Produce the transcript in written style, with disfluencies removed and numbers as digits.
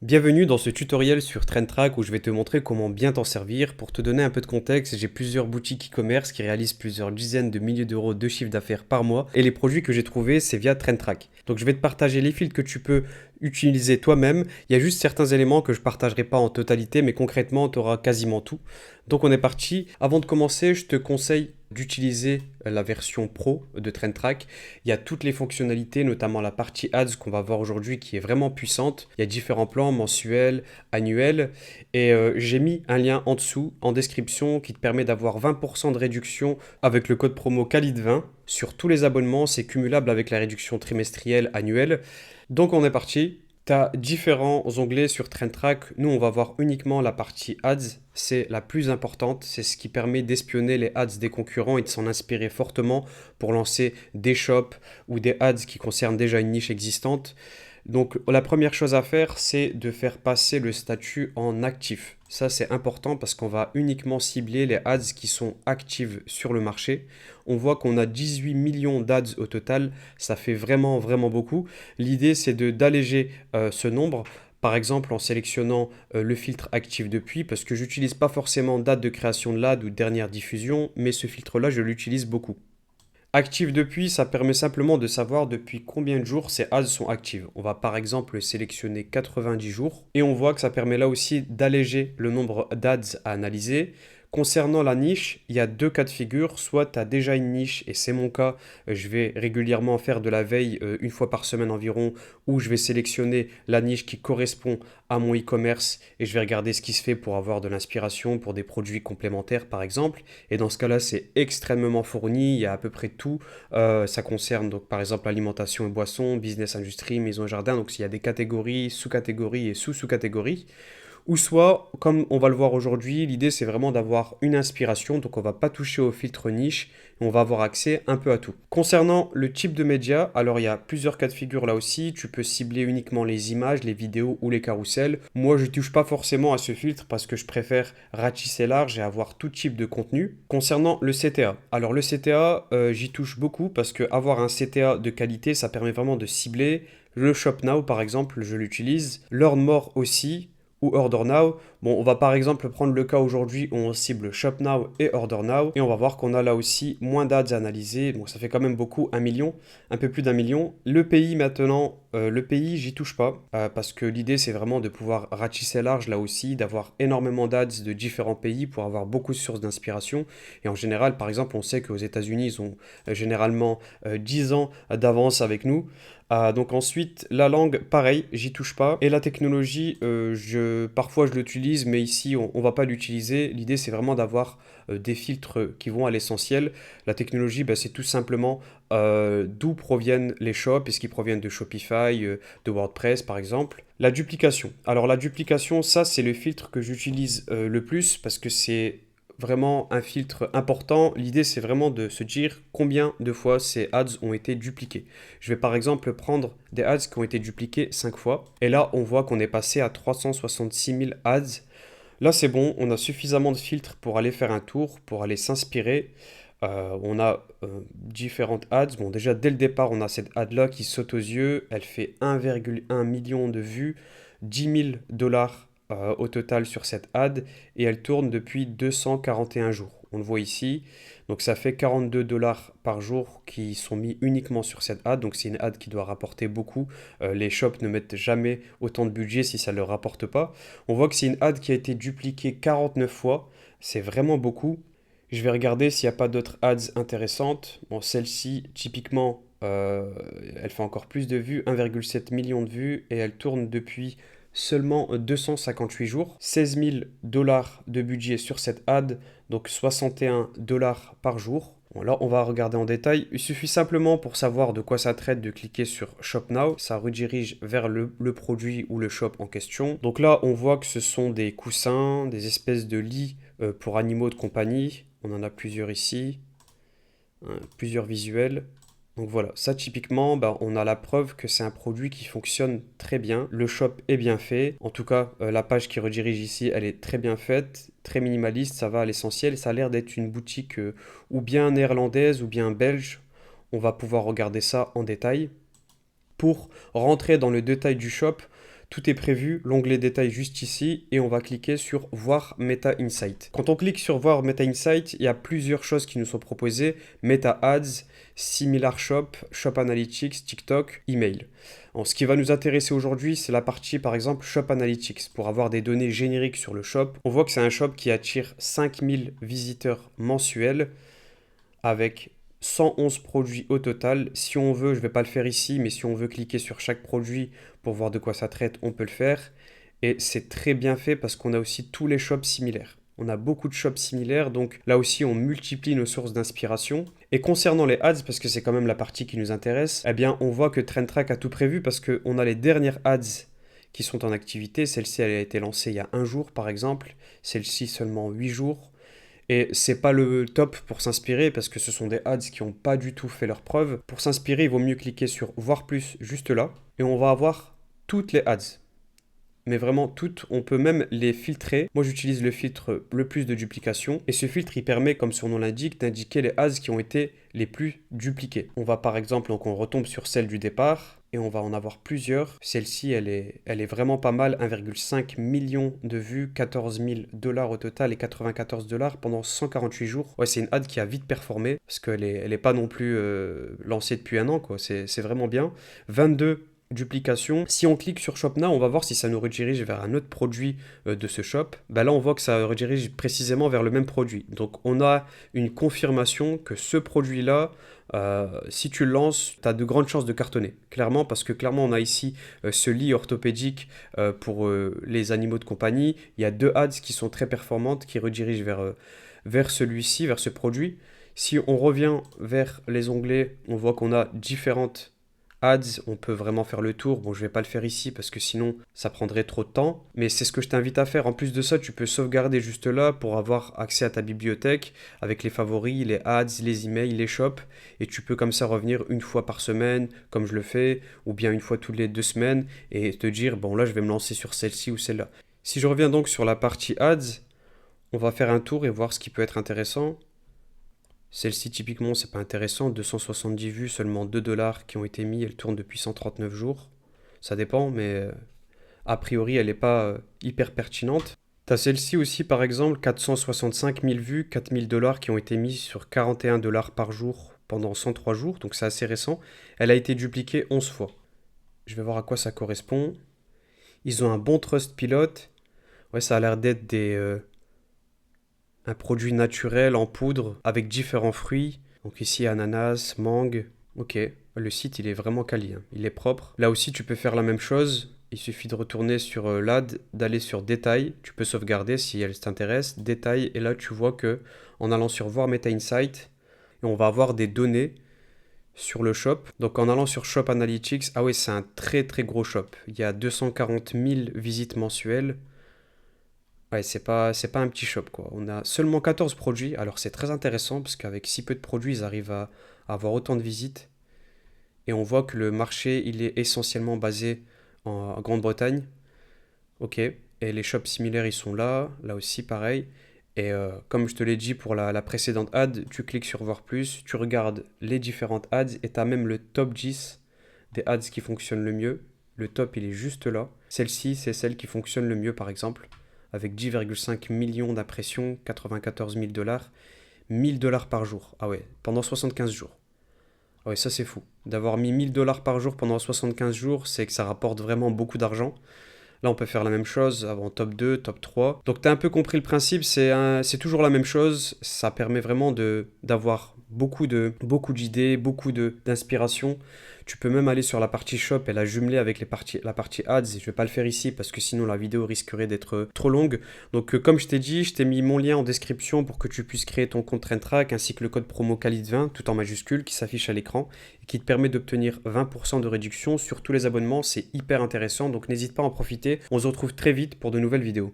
Bienvenue dans ce tutoriel sur TrendTrack où je vais te montrer comment bien t'en servir. Pour te donner un peu de contexte, j'ai plusieurs boutiques e-commerce qui réalisent plusieurs dizaines de milliers d'euros de chiffre d'affaires par mois et les produits que j'ai trouvés, c'est via TrendTrack. Donc je vais te partager les filtres que tu peux utiliser toi-même. Il y a juste certains éléments que je ne partagerai pas en totalité, mais concrètement, tu auras quasiment tout. Donc on est parti. Avant de commencer, je te conseille d'utiliser la version pro de TrendTrack. Il y a toutes les fonctionnalités, notamment la partie ads qu'on va voir aujourd'hui qui est vraiment puissante. Il y a différents plans mensuels, annuels et j'ai mis un lien en dessous en description qui te permet d'avoir 20% de réduction avec le code promo Khalid20 sur tous les abonnements. C'est cumulable avec la réduction trimestrielle annuelle. Donc on est parti. Tu as différents onglets sur TrendTrack. Nous, on va voir uniquement la partie ads. C'est la plus importante. C'est ce qui permet d'espionner les ads des concurrents et de s'en inspirer fortement pour lancer des shops ou des ads qui concernent déjà une niche existante. Donc la première chose à faire, c'est de faire passer le statut en actif. Ça, c'est important parce qu'on va uniquement cibler les ads qui sont actives sur le marché. On voit qu'on a 18 millions d'ads au total. Ça fait vraiment, vraiment beaucoup. L'idée, c'est d'alléger ce nombre. Par exemple, en sélectionnant le filtre actif depuis, parce que j'utilise pas forcément date de création de l'ad ou dernière diffusion, mais ce filtre-là, je l'utilise beaucoup. Active depuis, ça permet simplement de savoir depuis combien de jours ces ads sont actives. On va par exemple sélectionner 90 jours et on voit que ça permet là aussi d'alléger le nombre d'ads à analyser. Concernant la niche, il y a deux cas de figure. Soit tu as déjà une niche, et c'est mon cas, je vais régulièrement faire de la veille une fois par semaine environ, où je vais sélectionner la niche qui correspond à mon e-commerce et je vais regarder ce qui se fait pour avoir de l'inspiration pour des produits complémentaires par exemple. Et dans ce cas-là, c'est extrêmement fourni, il y a à peu près tout. Ça concerne donc par exemple alimentation et boissons, business industrie, maison et jardin. Donc il y a des catégories, sous-catégories et sous-sous-catégories. Ou soit, comme on va le voir aujourd'hui, l'idée c'est vraiment d'avoir une inspiration, donc on va pas toucher au filtre niche, on va avoir accès un peu à tout. Concernant le type de média, alors il y a plusieurs cas de figure là aussi, tu peux cibler uniquement les images, les vidéos ou les carousels. Moi je touche pas forcément à ce filtre parce que je préfère ratisser large et avoir tout type de contenu. Concernant le CTA, alors le CTA, j'y touche beaucoup parce que avoir un CTA de qualité, ça permet vraiment de cibler. Le Shop Now par exemple, je l'utilise. L'Earn More aussi, ou Order Now. Bon, on va par exemple prendre le cas aujourd'hui où on cible Shop Now et Order Now et on va voir qu'on a là aussi moins d'ads à analyser. Donc ça fait quand même beaucoup, 1 million, un peu plus d'1 million. Le pays maintenant, le pays, j'y touche pas parce que l'idée c'est vraiment de pouvoir ratisser large là aussi, d'avoir énormément d'ads de différents pays pour avoir beaucoup de sources d'inspiration. Et en général, par exemple, on sait qu'aux États-Unis, ils ont généralement 10 ans d'avance avec nous. Donc ensuite, la langue, pareil, j'y touche pas. Et la technologie, parfois je l'utilise, mais ici on va pas l'utiliser. L'idée c'est vraiment d'avoir des filtres qui vont à l'essentiel. La technologie, bah, c'est tout simplement d'où proviennent les shops. Est-ce qu'ils proviennent de Shopify, de WordPress par exemple. La duplication. Alors la duplication, ça c'est le filtre que j'utilise le plus parce que c'est vraiment un filtre important. L'idée, c'est vraiment de se dire combien de fois ces ads ont été dupliqués. Je vais par exemple prendre des ads qui ont été dupliqués 5 fois. Et là, on voit qu'on est passé à 366 000 ads. Là, c'est bon, on a suffisamment de filtres pour aller faire un tour, pour aller s'inspirer. On a différentes ads. Bon, déjà, dès le départ, on a cette ad-là qui saute aux yeux. Elle fait 1,1 million de vues, 10 000 dollars au total sur cette ad et elle tourne depuis 241 jours. On le voit ici. Donc ça fait 42 dollars par jour qui sont mis uniquement sur cette ad. Donc c'est une ad qui doit rapporter beaucoup. Les shops ne mettent jamais autant de budget si ça ne leur rapporte pas. On voit que c'est une ad qui a été dupliquée 49 fois. C'est vraiment beaucoup. Je vais regarder s'il n'y a pas d'autres ads intéressantes. Bon, celle-ci, typiquement, elle fait encore plus de vues, 1,7 million de vues, et elle tourne depuis seulement 258 jours. 16 000 dollars de budget sur cette ad, donc 61 dollars par jour. Bon, là, on va regarder en détail. Il suffit simplement pour savoir de quoi ça traite de cliquer sur Shop Now. Ça redirige vers le produit ou le shop en question. Donc là, on voit que ce sont des coussins, des espèces de lits pour animaux de compagnie. On en a plusieurs ici, hein, plusieurs visuels. Donc voilà, ça typiquement, bah, on a la preuve que c'est un produit qui fonctionne très bien. Le shop est bien fait. En tout cas, la page qui redirige ici, elle est très bien faite, très minimaliste, ça va à l'essentiel. Ça a l'air d'être une boutique ou bien néerlandaise ou bien belge. On va pouvoir regarder ça en détail. Pour rentrer dans le détail du shop, Tout est prévu, l'onglet détail juste ici et on va cliquer sur voir Meta Insight. Quand on clique sur voir Meta Insight, il y a plusieurs choses qui nous sont proposées. Meta Ads, Similar Shop, Shop Analytics, TikTok, Email. Alors, ce qui va nous intéresser aujourd'hui, c'est la partie par exemple Shop Analytics. Pour avoir des données génériques sur le shop, on voit que c'est un shop qui attire 5000 visiteurs mensuels avec 111 produits au total. Si on veut, je ne vais pas le faire ici, mais si on veut cliquer sur chaque produit pour voir de quoi ça traite, on peut le faire. Et c'est très bien fait parce qu'on a aussi tous les shops similaires. On a beaucoup de shops similaires, donc là aussi on multiplie nos sources d'inspiration. Et concernant les ads, parce que c'est quand même la partie qui nous intéresse, eh bien on voit que TrendTrack a tout prévu parce qu'on a les dernières ads qui sont en activité. Celle-ci elle a été lancée il y a 1 jour par exemple, celle-ci seulement 8 jours. Et c'est pas le top pour s'inspirer parce que ce sont des ads qui n'ont pas du tout fait leur preuve. Pour s'inspirer, il vaut mieux cliquer sur voir plus juste là et on va avoir toutes les ads. Mais vraiment toutes, on peut même les filtrer. Moi j'utilise le filtre le plus de duplication et ce filtre il permet, comme son nom l'indique, d'indiquer les ads qui ont été les plus dupliqués. On va par exemple, donc on retombe sur celle du départ et on va en avoir plusieurs. Celle-ci elle est vraiment pas mal, 1,5 million de vues, 14 000 $ au total et 94 $ pendant 148 jours. Ouais, c'est une ad qui a vite performé parce qu'elle est pas non plus lancée depuis 1 an quoi, c'est vraiment bien. 22 duplication. Si on clique sur Shop Now, on va voir si ça nous redirige vers un autre produit de ce shop. Là, on voit que ça redirige précisément vers le même produit. Donc, on a une confirmation que ce produit-là, si tu le lances, tu as de grandes chances de cartonner. Clairement, parce que clairement, on a ici ce lit orthopédique pour les animaux de compagnie. Il y a 2 ads qui sont très performantes, qui redirigent vers celui-ci, vers ce produit. Si on revient vers les onglets, on voit qu'on a différentes ads, on peut vraiment faire le tour. Bon, je vais pas le faire ici parce que sinon ça prendrait trop de temps, mais c'est ce que je t'invite à faire. En plus de ça, tu peux sauvegarder juste là pour avoir accès à ta bibliothèque avec les favoris, les ads, les emails, les shops, et tu peux comme ça revenir 1 fois par semaine, comme je le fais, ou bien 1 fois toutes les 2 semaines, et te dire, bon là je vais me lancer sur celle-ci ou celle-là. Si je reviens donc sur la partie ads, on va faire un tour et voir ce qui peut être intéressant. Celle-ci, typiquement, c'est pas intéressant. 270 vues, seulement 2 $ qui ont été mis. Elle tourne depuis 139 jours. Ça dépend, mais a priori, elle n'est pas hyper pertinente. T'as celle-ci aussi, par exemple, 465 000 vues, 4 000 $ qui ont été mis sur 41 $ par jour pendant 103 jours. Donc c'est assez récent. Elle a été dupliquée 11 fois. Je vais voir à quoi ça correspond. Ils ont un bon Trustpilot. Ouais, ça a l'air d'être un produit naturel en poudre avec différents fruits. Donc ici ananas, mangue. Ok, le site il est vraiment quali, hein. Il est propre. Là aussi tu peux faire la même chose. Il suffit de retourner sur l'ad, d'aller sur détail. Tu peux sauvegarder si elle t'intéresse. Détail et là tu vois que en allant sur voir Meta Insight, on va avoir des données sur le shop. Donc en allant sur Shop Analytics, ah oui c'est un très très gros shop. Il y a 240 000 visites mensuelles. Ouais, c'est pas un petit shop quoi. On a seulement 14 produits, alors c'est très intéressant parce qu'avec si peu de produits, ils arrivent à avoir autant de visites. Et on voit que le marché, il est essentiellement basé en Grande-Bretagne. Ok, et les shops similaires, ils sont là, là aussi pareil. Et comme je te l'ai dit pour la précédente ad, tu cliques sur voir plus, tu regardes les différentes ads et tu as même le top 10 des ads qui fonctionnent le mieux. Le top, il est juste là. Celle-ci, c'est celle qui fonctionne le mieux par exemple avec 10,5 millions d'impressions, 94 000 $, 1000 $ par jour. Ah ouais, pendant 75 jours. Ah ouais, ça c'est fou. D'avoir mis 1000 $ par jour pendant 75 jours, c'est que ça rapporte vraiment beaucoup d'argent. Là, on peut faire la même chose avant top 2, top 3. Donc, tu as un peu compris le principe, c'est toujours la même chose. Ça permet vraiment d'avoir beaucoup d'idées, beaucoup d'inspiration. Tu peux même aller sur la partie shop et la jumeler avec la partie ads. Je ne vais pas le faire ici parce que sinon la vidéo risquerait d'être trop longue. Donc, comme je t'ai dit, je t'ai mis mon lien en description pour que tu puisses créer ton compte TrendTrack ainsi que le code promo Khalid20 tout en majuscule qui s'affiche à l'écran et qui te permet d'obtenir 20% de réduction sur tous les abonnements. C'est hyper intéressant, donc n'hésite pas à en profiter. On se retrouve très vite pour de nouvelles vidéos.